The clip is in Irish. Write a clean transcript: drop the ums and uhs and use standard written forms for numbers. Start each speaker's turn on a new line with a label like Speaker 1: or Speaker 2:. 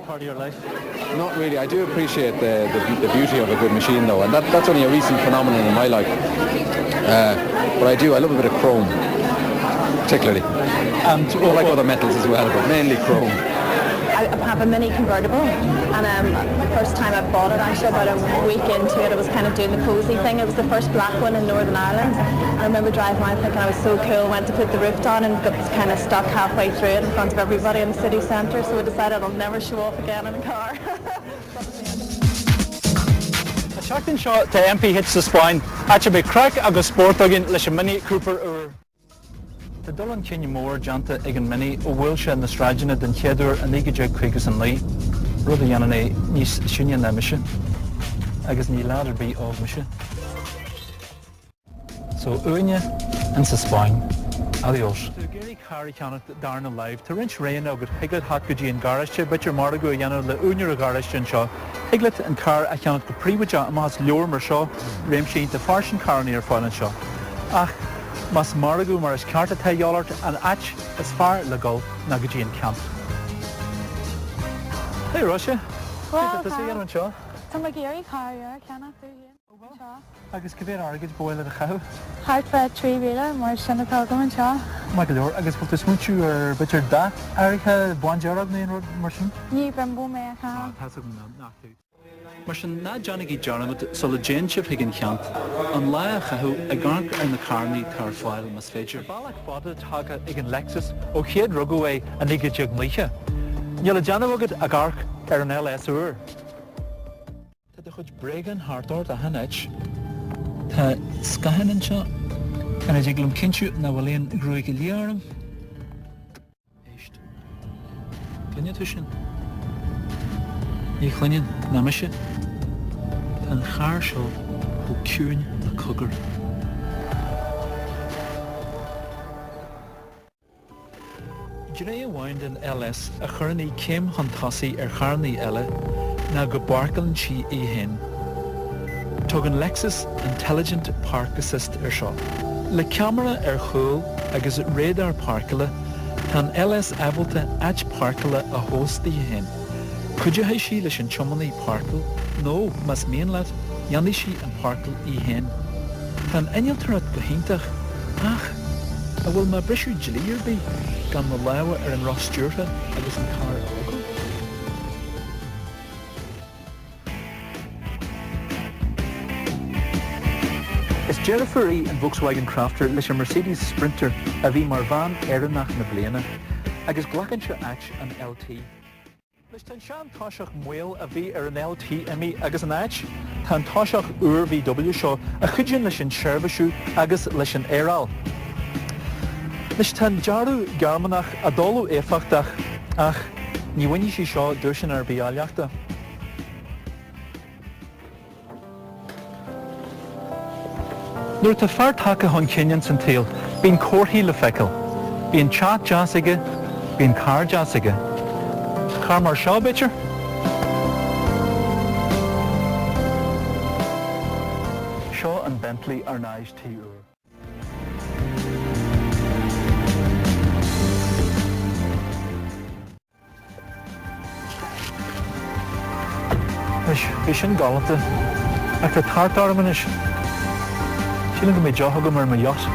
Speaker 1: part of your life?
Speaker 2: Not really. I do appreciate the beauty of a good machine though, and that's only a recent phenomenon in my life. But I love a bit of chrome, particularly. I like other metals as well, but mainly chrome.
Speaker 3: I have a mini convertible, and the first time I bought it, actually about a week into it, I was kind of doing the cosy thing. It was the first black one in Northern Ireland. I remember driving around thinking I was so cool, went to put the roof down and got kind of stuck halfway through it in front of everybody in the city centre, so I decided I'll never show off again in a car.
Speaker 1: Seachtain seo tá MPH sa Spáin, áite be crack agus sport agin leis Mini Cooper ur. Tá dul an cinne mór deanta ag an Mini ó bhfuil se na straidine den chéadúr a 95 an lí, rud a dhéanana é níos siúine na mise, agus ní láidir bí ág mise. So uine in sa Spáin, adios. Tá géirí cáir ceannach darna live, tá rinch réan agad higlet hat go dtí an garaiste, bitir mar go dhéanamh le úinear a garaiste an seo. Higlet an car a ceannach go príomhaide a más leor mar seo, réimsín de farsin carnaí ar fáil an seo. Ach, mas margu mar is carta tailolart an ach is far le go na go dtí an camp. Hey Russia.
Speaker 3: Well,
Speaker 1: tá sé an seo.
Speaker 3: Tá mar géirí cáir ceannach tú hí.
Speaker 1: Agus cibéir agad bóile a chau.
Speaker 3: Hart fe trí réile mar sinna tágam an seo.
Speaker 1: Má go leor agus bhfuil smúitiú ar bitir da áiricha buintearab na rud mar sin?
Speaker 3: Ní ben bú mé a cha.
Speaker 1: Tá go nachú. Mar sin ná Johnny Jarnamut so le Jane Chip higgin cheant an lá a chahu a garc ar na carnaí tar fáil mas féidir. Ballach fada tága ag an Lexus ó chéad rugú é a nígad deag mlíche. Ní le Janamagad a garc ar an LS úr. Tá de chud bregan hartort a hanait. Tá scahanan seo an a diglum cinsiú na bhfuilíon grúig i líarm. Éist. Glynne tú sin? Ní chluinne na mise. Tá an char seo ó ciúin na cogur. Dre bhhain den LS a churnaí céim hantasaí ar charnaí eile na go barcalann si é hen. Tug an Lexus Intelligent Park Assist ar seo. Le camera ar chúil agus radar parkala tá an LS abalta ait parkala a hóstaí hen. Cuide é sí leis an tiomaní parkal? No, mas mian leat, janí sí an parkal í hen. Tá an einaltarad go hintach, ach, a bhfuil ma brisú dlíir bí gan na lewa ar an rostúrta agus an car ógó. Is Jennifer E. an Volkswagen Crafter leis an Mercedes Sprinter a bhí mar bhain éireannach na bliana agus ghlachan se ait an LT. Leis tan sean táiseach muil a bhí ar an LT imi agus an ait, tá táiseach úr VW seo a chuideann leis an seirbhísú agus leis an éireáil. Leis tan dearú garmanach a dóú éfachtach ach ní bhaine sí seo dúirsin ar bíáileachta. Nuair tá fear take chun cinneann san taal, bíonn comharthaí le feiceáil, bíonn chat jazz aige, bíonn car jazz aige. Car mar seo bitir? Seo an Bentley ar náis tí úr. Bhí sin galanta ach tá tartar man is. Sílan go mé deothagam ar ma yacht.